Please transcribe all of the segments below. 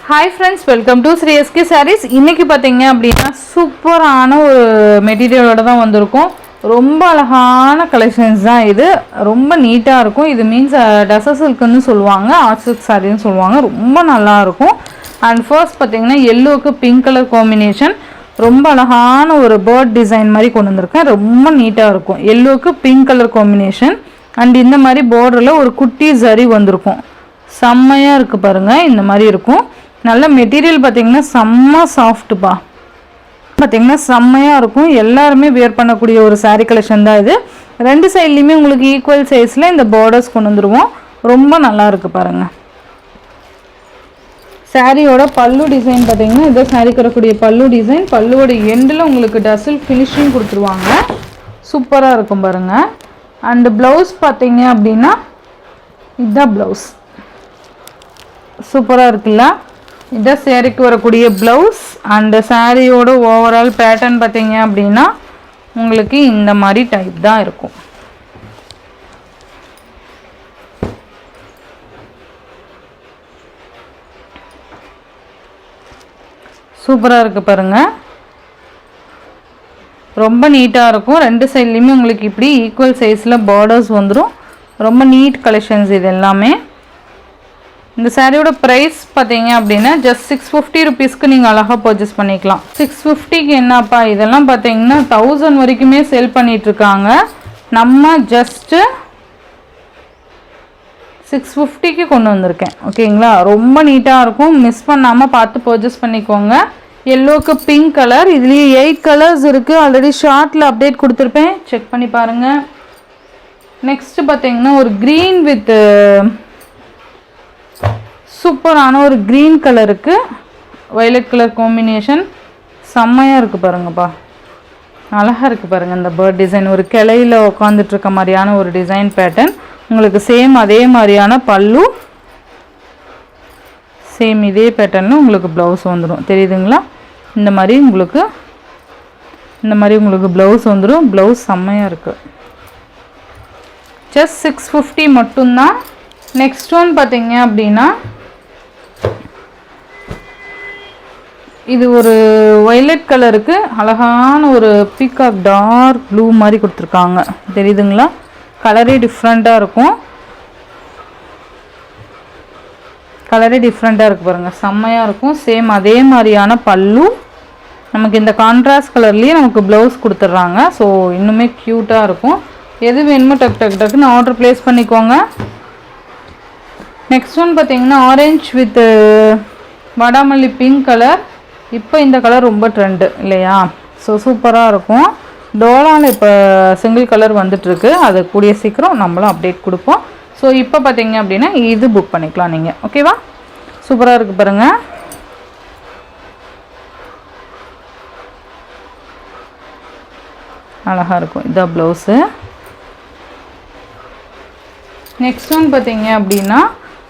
Hi friends, welcome to Sri SK Sarees. இன்னைக்கு பாத்தீங்க அப்படினா சூப்பரான ஒரு மெட்டீரியலோட தான் வந்திருக்கும். ரொம்ப அழகான கலெக்ஷன்ஸ் தான் இது. ரொம்ப நீட்டா இருக்கும். இது மீன்ஸ் டசர் சில்க்னு சொல்லுவாங்க, ஆர்ட் சில்க் சாரின்னு சொல்லுவாங்க. ரொம்ப நல்லா இருக்கும். அண்ட் ஃபர்ஸ்ட் பாத்தீங்கன்னா yellowக்கு பிங்க் கலர் காம்பினேஷன். ரொம்ப அழகான ஒரு பேர்ட் டிசைன் மாதிரி கொண்டு வந்திருக்கேன். ரொம்ப நீட்டா இருக்கும். yellowக்கு பிங்க் கலர் காம்பினேஷன். அண்ட் இந்த மாதிரி borderல ஒரு குட்டி ஜரி வந்திருக்கும். செம்மையா இருக்கு பாருங்க. இந்த மாதிரி இருக்கும். நல்ல மெட்டீரியல் பாத்தீங்கன்னா செம்ம சாஃப்ட்பா. பாத்தீங்கன்னா செம்மையா இருக்கும். எல்லாரும் வியர் பண்ணக்கூடிய ஒரு saree கலெக்ஷன் தான் இது. ரெண்டு சைடுலயுமே உங்களுக்கு ஈக்குவல் சைஸ்ல இந்த பார்டர்ஸ் கொண்டு வந்துருவோம். ரொம்ப நல்லா இருக்கு பாருங்க. சாரியோட பல்லு டிசைன் பாத்தீங்கன்னா இந்த சாரிக்கு வரக்கூடிய பல்லு டிசைன். பல்லுவோட எண்டில் உங்களுக்கு டசில் ஃபினிஷிங் கொடுத்துருவாங்க. சூப்பரா இருக்கும் பாருங்க. அண்ட் பிளவுஸ் பாத்தீங்க அப்படின்னா இதுதான் பிளவுஸ். சூப்பரா இருக்குல்ல. இந்த சாரிக்கு வரக்கூடிய பிளவுஸ் அண்ட் சாரியோட ஓவரால் பேட்டர்ன் பார்த்தீங்க அப்படின்னா உங்களுக்கு இந்த மாதிரி டைப் தான் இருக்கும். சூப்பராக இருக்கு பாருங்க. ரொம்ப நீட்டாக இருக்கும். ரெண்டு சைட்லேயுமே உங்களுக்கு இப்படி ஈக்குவல் சைஸில் பார்டர்ஸ் வந்துடும். ரொம்ப நீட் கலெக்ஷன்ஸ் இது எல்லாமே. இந்த சாரியோட ப்ரைஸ் பார்த்தீங்க அப்படின்னா ஜஸ்ட் 650 ருபீஸ்க்கு நீங்கள் அழகாக பர்ச்சேஸ் பண்ணிக்கலாம். 650க்கு என்னப்பா இதெல்லாம் பார்த்தீங்கன்னா 1000 வரைக்குமே சேல் பண்ணிகிட்ருக்காங்க. நம்ம ஜஸ்ட்டு 650க்கு கொண்டு வந்திருக்கேன். ஓகேங்களா. ரொம்ப நீட்டாக இருக்கும். மிஸ் பண்ணாமல் பார்த்து பர்ச்சேஸ் பண்ணிக்கோங்க. எல்லோவுக்கு பிங்க் கலர். இதுலேயே 8 கலர்ஸ் இருக்குது. ஆல்ரெடி ஷார்ட்டில் அப்டேட் கொடுத்துருப்பேன், செக் பண்ணி பாருங்கள். நெக்ஸ்ட்டு பார்த்தீங்கன்னா ஒரு க்ரீன் வித் சூப்பரான ஒரு க்ரீன் கலருக்கு வயலட் கலர் காம்பினேஷன். செம்மையாக இருக்குது பாருங்கப்பா. அழகாக இருக்குது பாருங்கள். இந்த பேர்ட் டிசைன் ஒரு கிளையில் உட்காந்துட்ருக்க மாதிரியான ஒரு டிசைன் பேட்டர்ன். உங்களுக்கு சேம் அதே மாதிரியான பல்லு, சேம் இதே பேட்டர்னில் உங்களுக்கு ப்ளவுஸ் வந்துடும். தெரியுதுங்களா. இந்த மாதிரி உங்களுக்கு ப்ளவுஸ் வந்துடும். ப்ளவுஸ் செம்மையாக இருக்குது. ஜஸ்ட் 650 மட்டும்தான். நெக்ஸ்ட் ஒன் பார்த்தீங்க அப்படின்னா இது ஒரு வயலட் கலருக்கு அழகான ஒரு பீகாக் டார்க் ப்ளூ மாதிரி கொடுத்துருக்காங்க. தெரியுதுங்களா. கலரே டிஃப்ரெண்ட்டாக இருக்கும். கலரே டிஃப்ரெண்ட்டாக இருக்குது பாருங்கள். செம்மையாக இருக்கும். சேம் அதே மாதிரியான பல்லு. நமக்கு இந்த கான்ட்ராஸ்ட் கலர்லேயே நமக்கு ப்ளவுஸ் கொடுத்துட்றாங்க. ஸோ இன்னுமே க்யூட்டாக இருக்கும். எது வேணுமோ டக்குன்னு ஆர்டர் ப்ளேஸ் பண்ணிக்கோங்க. நெக்ஸ்ட் ஒன் பார்த்தீங்கன்னா ஆரஞ்ச் வித் வடாமல்லி பிங்க் கலர். இப்போ இந்த கலர் ரொம்ப ட்ரெண்டு இல்லையா. ஸோ சூப்பராக இருக்கும். டோலாவில் இப்போ சிங்கிள் கலர் வந்துட்டுருக்கு. அது கூடிய சீக்கிரம் நம்மளும் அப்டேட் கொடுப்போம். ஸோ இப்போ பார்த்தீங்க அப்படின்னா இது புக் பண்ணிக்கலாம் நீங்கள். ஓகேவா. சூப்பராக இருக்குது பாருங்கள். அழகாக இருக்கும். இதான் ப்ளவுஸு. நெக்ஸ்ட் ஒன் பார்த்தீங்க அப்படின்னா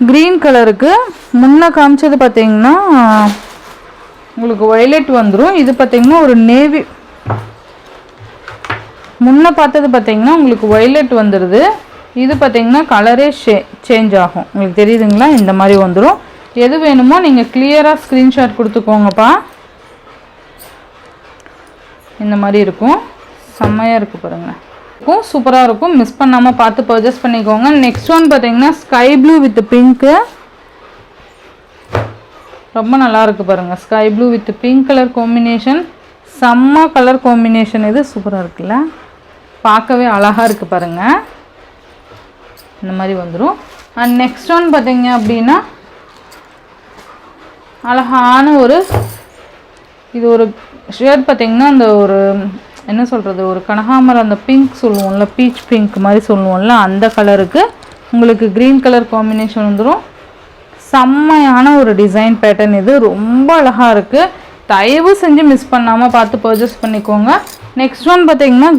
க்ரீன் கலருக்கு முன்ன காமிச்சது பார்த்தீங்கன்னா உங்களுக்கு வயலட் வந்துடும். இது பார்த்தீங்கன்னா ஒரு நேவி. முன்ன பார்த்தது பார்த்தீங்கன்னா உங்களுக்கு வயலட் வந்துடுது. இது பார்த்தீங்கன்னா கலரே சேஞ்ச் ஆகும். உங்களுக்கு தெரியுதுங்களா. இந்த மாதிரி வந்துடும். எது வேணுமோ நீங்கள் கிளியராக ஸ்க்ரீன்ஷாட் கொடுத்துக்கோங்கப்பா. இந்த மாதிரி இருக்கும். செம்மையாக இருக்குது பாருங்கள். சூப்பராக இருக்கும். மிஸ் பண்ணாமல் பார்த்து பர்ச்சேஸ் பண்ணிக்கோங்க. நெக்ஸ்ட் ஒன் பார்த்தீங்கன்னா ஸ்கை ப்ளூ வித் பிங்க்கு. ரொம்ப நல்லா இருக்குது பாருங்கள். Sky blue with pink colour combination. செம்ம கலர் காம்பினேஷன். இது சூப்பராக இருக்குல்ல. பார்க்கவே அழகாக இருக்குது பாருங்கள். இந்த மாதிரி வந்துடும். அண்ட் நெக்ஸ்ட் ஒன் பார்த்தீங்க அப்படின்னா அழகான இது ஒரு ஷேட் பார்த்தீங்கன்னா அந்த ஒரு என்ன சொல்கிறது, ஒரு கனகாமரம் அந்த பிங்க் சொல்லுவோம்ல, பீச் பிங்க் மாதிரி சொல்லுவோம்ல, அந்த கலருக்கு உங்களுக்கு க்ரீன் கலர் காம்பினேஷன் வந்துடும். செம்மையான ஒரு டிசைன் பேட்டர்ன். இது ரொம்ப அழகாக இருக்குது. தயவு செஞ்சு மிஸ் பண்ணாமல் பார்த்து பர்ச்சேஸ் பண்ணிக்கோங்க. நெக்ஸ்ட் ஒன் பார்த்தீங்கன்னா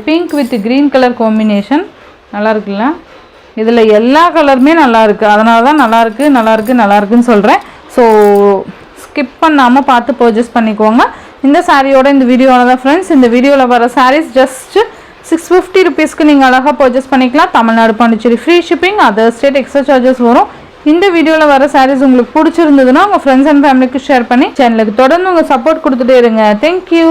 pink with green colour combination. நல்லா இருக்குல்ல. இதில் எல்லா கலருமே நல்லா இருக்குது. அதனால தான் நல்லாயிருக்குன்னு சொல்கிறேன். ஸோ ஸ்கிப் பண்ணாமல் பார்த்து பர்ச்சேஸ் பண்ணிக்கோங்க. இந்த சாரியோட இந்த வீடியோவில் தான் ஃப்ரெண்ட்ஸ். இந்த வீடியோவில் வர சாரீஸ் ஜஸ்ட் 650 ருபீஸ்க்கு நீங்கள் அழகாக பர்ச்சேஸ் பண்ணிக்கலாம். Tamil Nadu Pondicherry free shipping. Other state extra charges வரும். இந்த வீடியோவில் வர சாரீஸ் உங்களுக்கு பிடிச்சிருந்ததுன்னா உங்கள் ஃப்ரெண்ட்ஸ் அண்ட் ஃபேமிலிக்கு ஷேர் பண்ணி சேனலுக்கு தொடர்ந்து உங்கள் சப்போர்ட் கொடுத்துட்டே இருங்க. தேங்க்யூ.